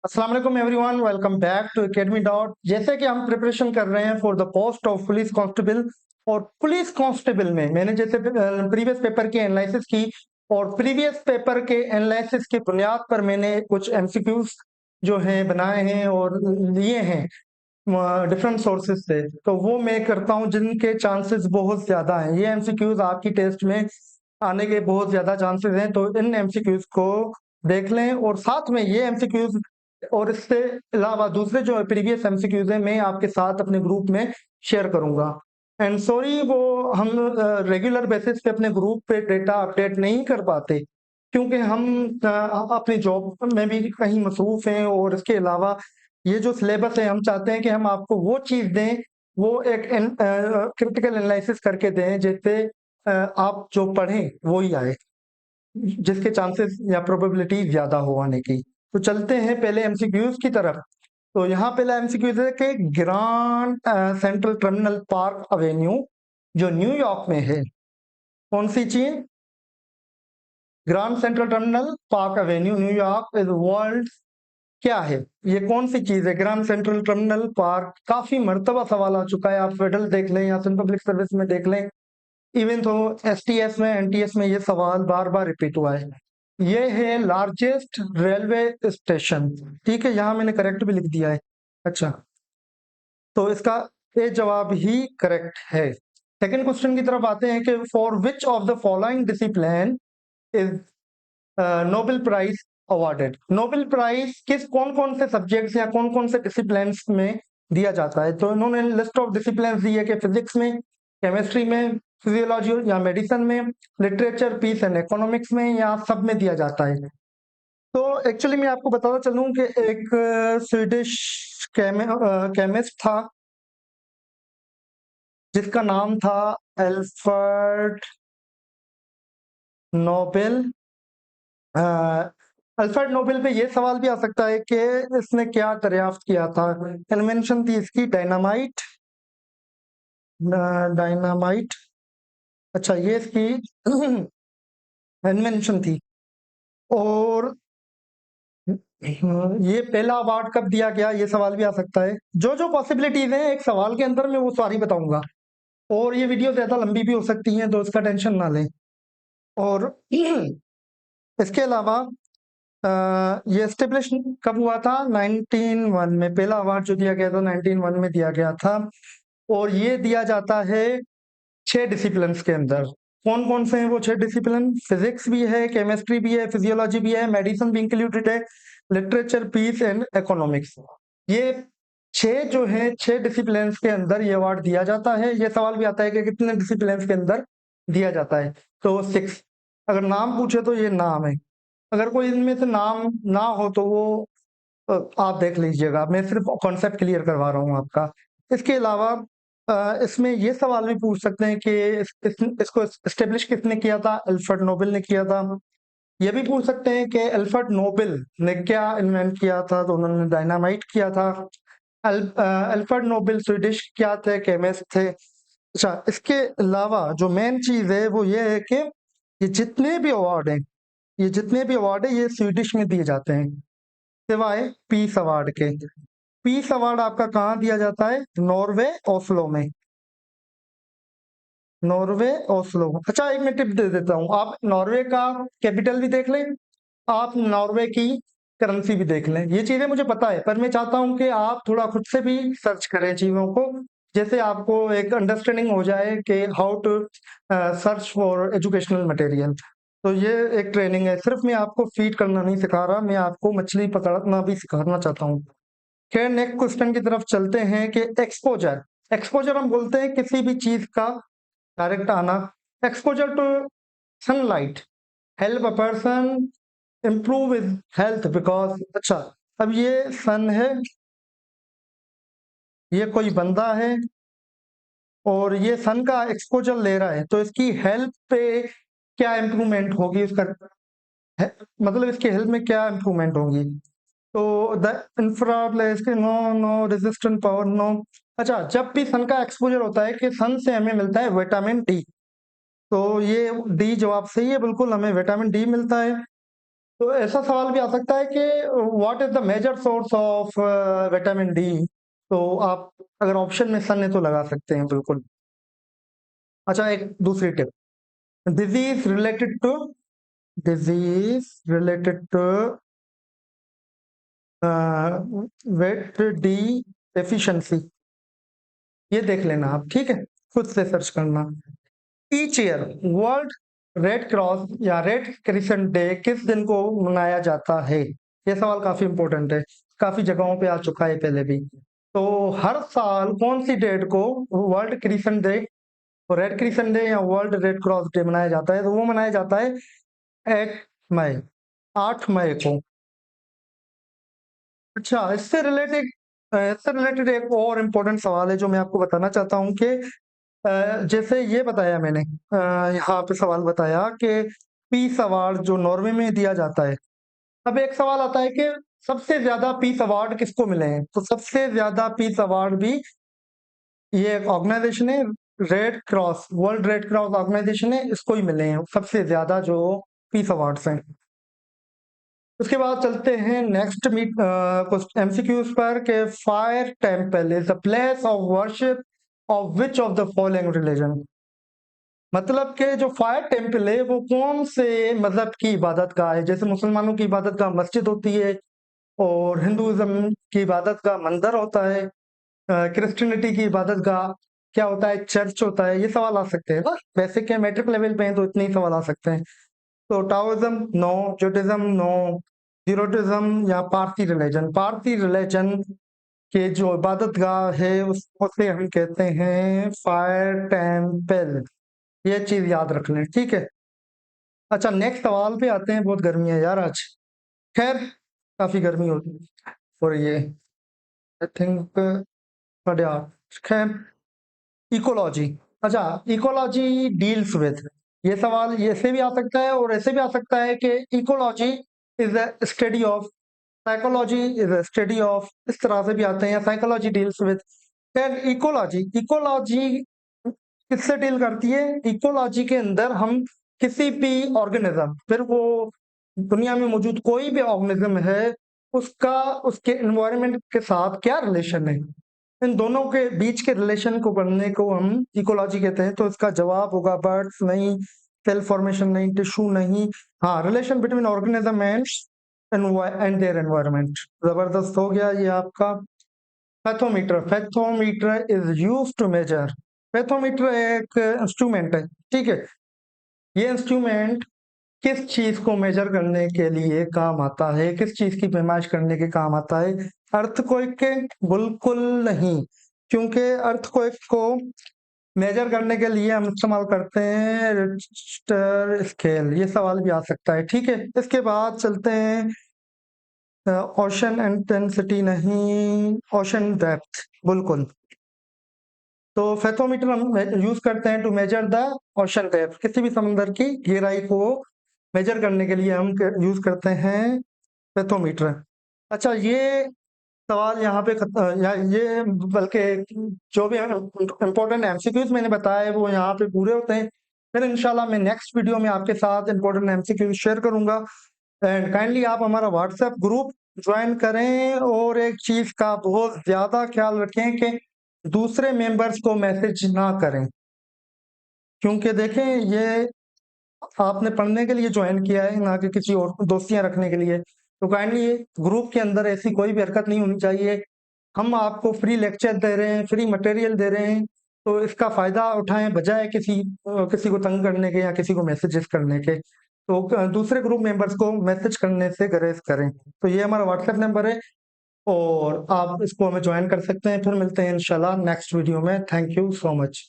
अस्सलाम वालेकुम everyone, welcome back to academy dot. जैसे कि हम प्रिपरेशन कर रहे हैं for the post of police constable, और पुलिस कांस्टेबल में मैंने जैसे प्रीवियस पेपर की एनालिसिस की, और प्रीवियस पेपर के एनालिसिस की बुनियाद पर मैंने कुछ एमसीक्यूज जो हैं बनाए हैं और लिए हैं डिफरेंट सोर्सेज से। तो वो मैं करता हूं जिनके चांसेस बहुत ज्यादा हैं। ये एमसीक्यूज आपकी टेस्ट में आने के बहुत ज्यादा चांसेस हैं, तो इन एमसीक्यूज को देख लें। और साथ में ये एमसीक्यूज और इससे अलावा दूसरे जो प्रीवियस एमसीक्यूज हैं मैं आपके साथ अपने ग्रुप में शेयर करूंगा। एंड सॉरी, वो हम रेगुलर बेसिस पे अपने ग्रुप पे डेटा अपडेट नहीं कर पाते, क्योंकि हम अपनी जॉब में भी कहीं मसरूफ हैं। और इसके अलावा ये जो सिलेबस है, हम चाहते हैं कि हम आपको वो चीज दें, वो एक क्रिटिकल एनालिसिस करके दें जिससे आप जो पढ़ें वो ही आए, जिसके चांसेस या प्रोबेबिलिटी ज्यादा हो आने की। तो चलते हैं पहले एमसीक्यूज की तरफ। तो यहाँ पहला एमसीक्यूज है कि grand central terminal park Avenue जो न्यूयॉर्क में है, कौन सी चीज? Grand central terminal park Avenue New York is world क्या है? ये कौन सी चीज है ग्रांड सेंट्रल टर्मिनल पार्क? काफी मर्तबा सवाल आ चुका है, आप फेडरल देख लें या पब्लिक सर्विस में देख लें, इवन तो एसटीएस में एनटीएस में ये सवाल बार बार रिपीट हुआ है। ये है लार्जेस्ट रेलवे स्टेशन। ठीक है, यहाँ मैंने करेक्ट भी लिख दिया है। अच्छा, तो इसका ए जवाब ही करेक्ट है। सेकंड क्वेश्चन की तरफ आते हैं कि for which of the following discipline is Nobel prize awarded? Nobel prize किस कौन कौन से सब्जेक्ट्स या कौन कौन से डिसिप्लिन में दिया जाता है? तो इन्होंने लिस्ट ऑफ डिसिप्लिन दी है कि फिजिक्स में, केमिस्ट्री में, फिजियोलॉजी या मेडिसिन में, लिटरेचर, पीस एंड इकोनॉमिक्स में, या सब में दिया जाता है। तो एक्चुअली मैं आपको बताता चलूं कि एक स्वीडिश केमिस्ट था जिसका नाम था एल्फ्रेड नोबेल। अल्फ्रेड नोबेल पे ये सवाल भी आ सकता है कि इसने क्या दरियाफ्त किया था। इन्वेंशन थी इसकी डायनामाइट। डायनामाइट, अच्छा ये इसकी इन्वेंशन थी। और ये पहला अवार्ड कब दिया गया, ये सवाल भी आ सकता है। जो जो पॉसिबिलिटीज हैं एक सवाल के अंदर मैं वो सारी बताऊंगा, और ये वीडियो ज्यादा लंबी भी हो सकती है, तो इसका टेंशन ना लें। और इसके अलावा ये एस्टेब्लिश कब हुआ था? 1901 में। पहला अवार्ड जो दिया गया था 1901 में दिया गया था। और ये दिया जाता है 6 डिसिप्लिन के अंदर। कौन कौन से हैं वो 6 डिसिप्लिन? फिजिक्स भी है, केमिस्ट्री भी है, फिजियोलॉजी भी है, मेडिसिन भी इंक्लूडेड है, लिटरेचर, पीस एंड इकोनॉमिक्स। ये 6 जो है 6 डिसिप्लिन के अंदर ये अवार्ड दिया जाता है। ये सवाल भी आता है कि कितने डिसिप्लिन के अंदर दिया जाता है, तो 6। अगर नाम पूछे तो ये नाम है, अगर कोई इनमें से नाम ना हो तो वो आप देख लीजिएगा। मैं सिर्फ कॉन्सेप्ट क्लियर करवा रहा हूँ आपका। इसके अलावा इसमें ये सवाल भी पूछ सकते हैं कि इसको एस्टेब्लिश किसने किया था? अल्फ्रेड नोबेल ने किया था। ये भी पूछ सकते हैं कि अल्फ्रेड नोबेल ने क्या इन्वेंट किया था? तो उन्होंने डायनामाइट किया था। अल्फ्रेड नोबेल स्वीडिश क्या थे? केमिस्ट थे। अच्छा, इसके अलावा जो मेन चीज है वो ये है कि ये जितने भी अवार्ड हैं, ये जितने भी अवार्ड है ये स्वीडिश में दिए जाते हैं, सिवाय पीस अवार्ड के। पीस अवार्ड आपका कहाँ दिया जाता है? नॉर्वे, ओस्लो में। Norway, Oslo. अच्छा, एक मैं टिप दे देता हूँ, आप नॉर्वे का कैपिटल भी देख लें, आप नॉर्वे की करेंसी भी देख लें। ये चीजें मुझे पता है, पर मैं चाहता हूँ कि आप थोड़ा खुद से भी सर्च करें चीजों को, जैसे आपको एक अंडरस्टैंडिंग हो जाए कि how to search for educational material. तो ये एक ट्रेनिंग है, सिर्फ मैं आपको फीड करना नहीं सिखा रहा, मैं आपको मछली पकड़ना भी सिखाना चाहता हूँ। खैर, नेक्स्ट क्वेश्चन की तरफ चलते हैं कि एक्सपोजर। एक्सपोजर हम बोलते हैं किसी भी चीज का डायरेक्ट आना। Exposure to sunlight help a person improve his health because. अच्छा, अब ये सन है, ये कोई बंदा है और ये सन का एक्सपोजर ले रहा है, तो इसकी हेल्थ पे क्या इम्प्रूवमेंट होगी? उसका मतलब इसकी हेल्थ में क्या इम्प्रूवमेंट होगी? तो the infrared, no no resistant power, no. अच्छा, जब भी सन का एक्सपोजर होता है कि सन से हमें मिलता है विटामिन डी, तो ये डी जवाब सही है, बिल्कुल हमें विटामिन डी मिलता है। तो ऐसा सवाल भी आ सकता है कि what is the major source of vitamin D. तो आप अगर ऑप्शन में सन है तो लगा सकते हैं बिल्कुल। अच्छा, एक दूसरी tip, disease related to disease related to weight deficiency, ये देख लेना आप, ठीक है, खुद से सर्च करना। Each year world red cross या रेड क्रिसेंट डे किस दिन को मनाया जाता है? ये सवाल काफी इंपॉर्टेंट है, काफी जगहों पे आ चुका है पहले भी। तो हर साल कौन सी डेट को world crescent day, red crescent day या वर्ल्ड रेड क्रॉस डे मनाया जाता है? तो वो मनाया जाता है 8 मई, 8 मई को। अच्छा, इससे रिलेटेड एक और इम्पोर्टेंट सवाल है जो मैं आपको बताना चाहता हूँ कि जैसे ये बताया मैंने, यहाँ पे सवाल बताया कि पीस अवार्ड जो नॉर्वे में दिया जाता है। अब एक सवाल आता है कि सबसे ज्यादा पीस अवार्ड किसको मिले हैं? तो सबसे ज्यादा पीस अवार्ड भी ये एक ऑर्गेनाइजेशन है, red cross, world red cross organisation है, इसको ही मिले हैं सबसे ज्यादा जो पीस अवार्ड्स हैं। उसके बाद चलते हैं नेक्स्ट मीट एमसीक्यूज पर के fire temple is the place of worship of which of the following religion. मतलब कि जो फायर टेम्पल है वो कौन से मजहब की इबादत गाह है? जैसे मुसलमानों की इबादत गाह मस्जिद होती है, और हिंदुइज्म की इबादत गाह मंदिर होता है, क्रिश्चियनिटी की इबादत गाह क्या होता है? चर्च होता है। ये सवाल आ सकते हैं ना, वैसे क्या मैट्रिक लेवल पे हैं तो इतने ही सवाल आ सकते हैं। तो टाओइज्म नो, जुडाइज्म नो, जीरोटिज्म या पारसी रिलीजन के जो इबादत गाह है उसे हम कहते हैं फायर टेम्पल। ये चीज याद रख लें, ठीक है। अच्छा, नेक्स्ट सवाल पे आते हैं। बहुत गर्मी है यार आज, खैर काफी गर्मी होती है। और ये आई थिंक 8:30, खैर इकोलॉजी। अच्छा, इकोलॉजी डील्स विद, ये सवाल ऐसे भी आ सकता है और ऐसे भी आ सकता है कि ecology is a study of, psychology is a study of, इस तरह से भी आते हैं, या साइकोलॉजी डील्स विद। खैर इकोलॉजी, इकोलॉजी किससे डील करती है? इकोलॉजी के अंदर हम किसी भी ऑर्गेनिज्म, फिर वो दुनिया में मौजूद कोई भी ऑर्गेनिज्म है, उसका उसके एनवायरनमेंट के साथ क्या रिलेशन है, इन दोनों के बीच के रिलेशन को पढ़ने को हम इकोलॉजी कहते हैं। तो इसका जवाब होगा बर्ड्स नहीं, सेल फॉर्मेशन नहीं, टिश्यू नहीं, हाँ relation between organism and their environment. जबरदस्त हो गया ये आपका। पैथोमीटर इज यूज टू मेजर, पैथोमीटर एक इंस्ट्रूमेंट है, ठीक है। ये इंस्ट्रूमेंट किस चीज को मेजर करने के लिए काम आता है, किस चीज की पैमाइश करने के काम आता है? अर्थक्वेक के? बिल्कुल नहीं, क्योंकि अर्थक्वेक को मेजर करने के लिए हम इस्तेमाल करते हैं रिक्टर स्केल। ये सवाल भी आ सकता है, ठीक है। इसके बाद चलते हैं ओशन इंटेंसिटी नहीं, ओशन डेप्थ, बिल्कुल। तो फेथोमीटर हम यूज करते हैं to measure the ocean depth, किसी भी समंदर की गहराई को मेजर करने के लिए हम यूज करते हैं फेथोमीटर। अच्छा, ये सवाल यहाँ पे ये बल्कि जो भी इम्पोर्टेंट एमसीक्यूज मैंने बताया है वो यहाँ पे पूरे होते हैं। फिर इंशाल्लाह मैं नेक्स्ट वीडियो में आपके साथ इम्पोर्टेंट एमसीक्यूज शेयर करूंगा। एंड काइंडली आप हमारा व्हाट्सएप ग्रुप ज्वाइन करें, और एक चीज का बहुत ज्यादा ख्याल रखें कि दूसरे मेंबर्स को मैसेज ना करें, क्योंकि देखें ये आपने पढ़ने के लिए ज्वाइन किया है, ना कि किसी और दोस्तियां रखने के लिए। तो काइंडली ग्रुप के अंदर ऐसी कोई भी हरकत नहीं होनी चाहिए। हम आपको फ्री लेक्चर दे रहे हैं, फ्री मटेरियल दे रहे हैं, तो इसका फायदा उठाएं बजाय किसी को तंग करने के या किसी को मैसेजेस करने के। तो दूसरे ग्रुप मेंबर्स को मैसेज करने से गुरेज करें। तो ये हमारा व्हाट्सएप नंबर है, और आप इसको हमें ज्वाइन कर सकते हैं। फिर मिलते हैं इंशाल्लाह नेक्स्ट वीडियो में। Thank you so much.